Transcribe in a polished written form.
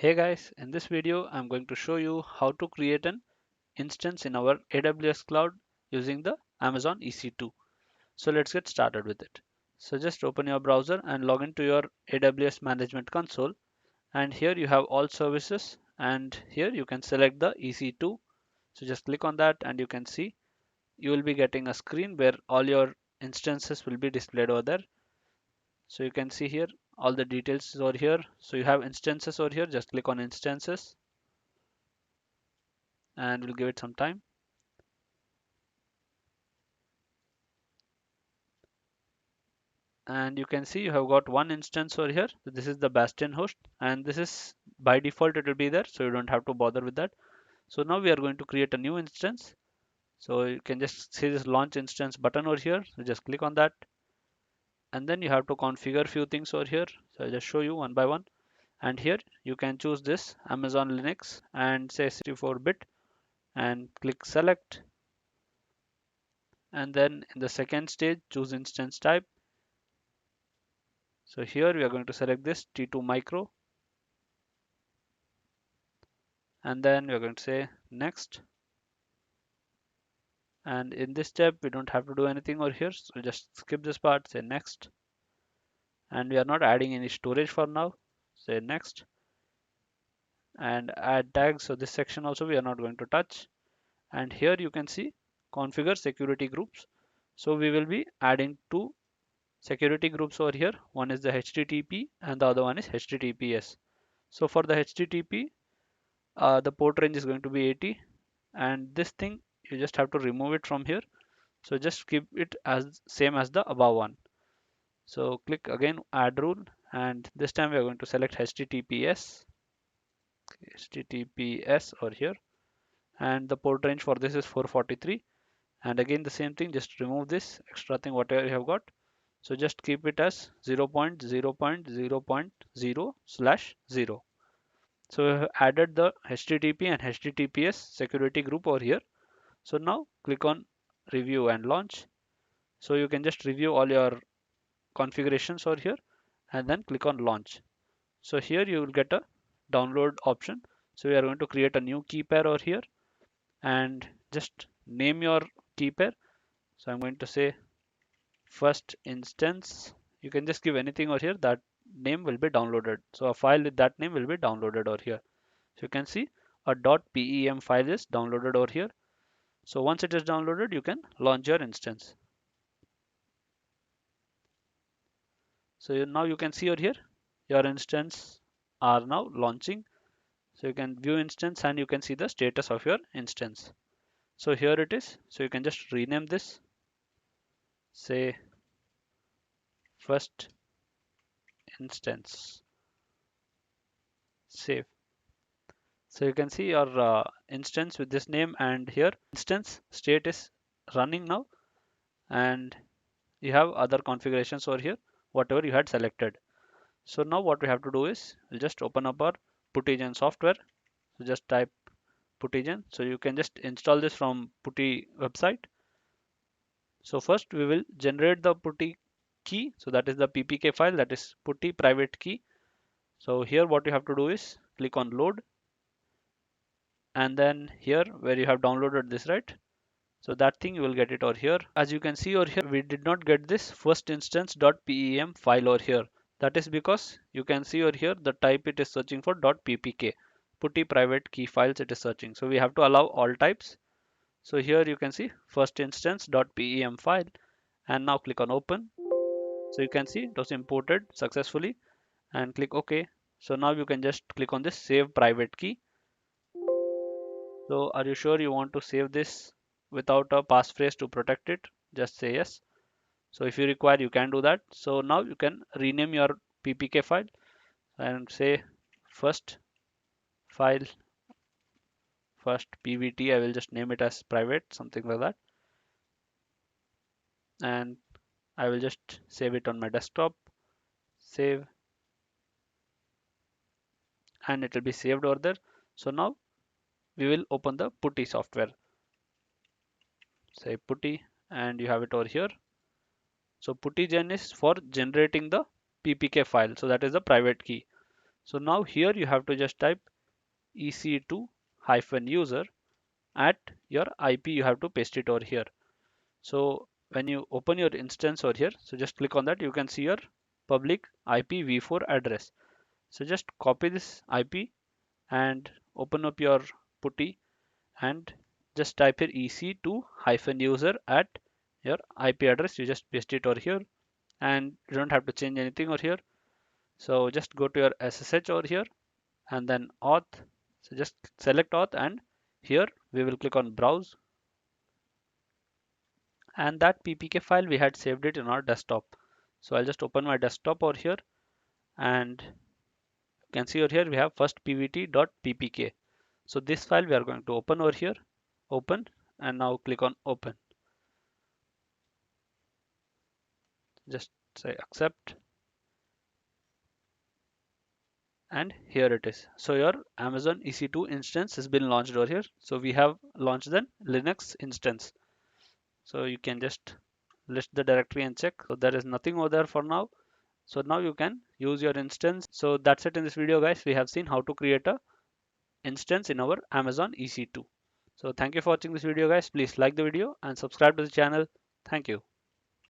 Hey guys, in this video I'm going to show you how to create an instance in our AWS cloud using the Amazon EC2. So let's get started with it. So just open your browser and log into your AWS management console, and here you have all services, and here you can select the EC2. So just click on that and you can see you will be getting a screen where all your instances will be displayed over there. So you can see here all the details is over here. So you have instances over here, just click on instances and we'll give it some time. And you can see you have got one instance over here. So this is the Bastion host, and this is by default it will be there, so you don't have to bother with that. So now we are going to create a new instance. So you can just see this launch instance button over here. So just click on that, and then you have to configure few things over here. So I'll just show you one by one. And here you can choose this Amazon Linux and say 64-bit and click select. And then in the second stage, choose instance type. So here we are going to select this T2 micro, and then we're going to say next. And in this step we don't have to do anything over here, so just skip this part, say next. And we are not adding any storage for now, say next. And add tags, so this section also we are not going to touch. And here you can see configure security groups. So we will be adding two security groups over here. One is the HTTP and the other one is HTTPS. So for the HTTP, the port range is going to be 80, and this thing you just have to remove it from here. So just keep it as same as the above one. So click again add rule, and this time we are going to select HTTPS over here, and the port range for this is 443. And again the same thing, just remove this extra thing whatever you have got. So just keep it as 0.0.0.0/0. So we have added the HTTP and HTTPS security group over here. So now click on review and launch. So you can just review all your configurations over here and then click on launch. So here you will get a download option. So we are going to create a new key pair over here and just name your key pair. So I'm going to say first instance. You can just give anything over here, that name will be downloaded. So a file with that name will be downloaded over here. So you can see a .pem file is downloaded over here. So once it is downloaded, you can launch your instance. So now you can see over here your instance are now launching. So you can view instance and you can see the status of your instance. So here it is. So you can just rename this, say first instance, save. So you can see your instance with this name, and here instance state is running now, and you have other configurations over here, whatever you had selected. So now what we have to do is we'll just open up our Puttygen software. So just type Puttygen. So you can just install this from Putty website. So first we will generate the Putty key. So that is the ppk file, that is Putty private key. So here what you have to do is click on load, and then here where you have downloaded this, right? So that thing you will get it over here. As you can see over here, we did not get this first instance.pem file over here. That is because you can see over here the type it is searching for .ppk. Putty private key files it is searching. So we have to allow all types. So here you can see first instance.pem file, and now click on open. So you can see it was imported successfully, and click OK. So now you can just click on this save private key. So are you sure you want to save this without a passphrase to protect it? Just say yes. So if you require, you can do that. So now you can rename your ppk file and say first file, first pvt. I will just name it as private, something like that. And I will just save it on my desktop. Save, and it will be saved over there. So now we will open the Putty software. Say Putty, and you have it over here. So Puttygen is for generating the ppk file. So that is the private key. So now here you have to just type EC2 hyphen user at your IP. You have to paste it over here. So when you open your instance over here, so just click on that, you can see your public IPv4 address. So just copy this IP and open up your putty and just type here EC2 hyphen user at your IP address. You just paste it over here and you don't have to change anything over here. So just go to your SSH over here and then auth. So just select auth and here we will click on browse, and that ppk file we had saved it in our desktop. So I'll just open my desktop over here and you can see over here we have first pvt.ppk. So this file we are going to open over here, open, and now click on open. Just say accept, and here it is. So your Amazon EC2 instance has been launched over here. So we have launched the Linux instance. So you can just list the directory and check. So there is nothing over there for now. So now you can use your instance. So that's it in this video, guys. We have seen how to create a instance in our Amazon EC2. So thank you for watching this video, guys. Please like the video and subscribe to the channel. Thank you.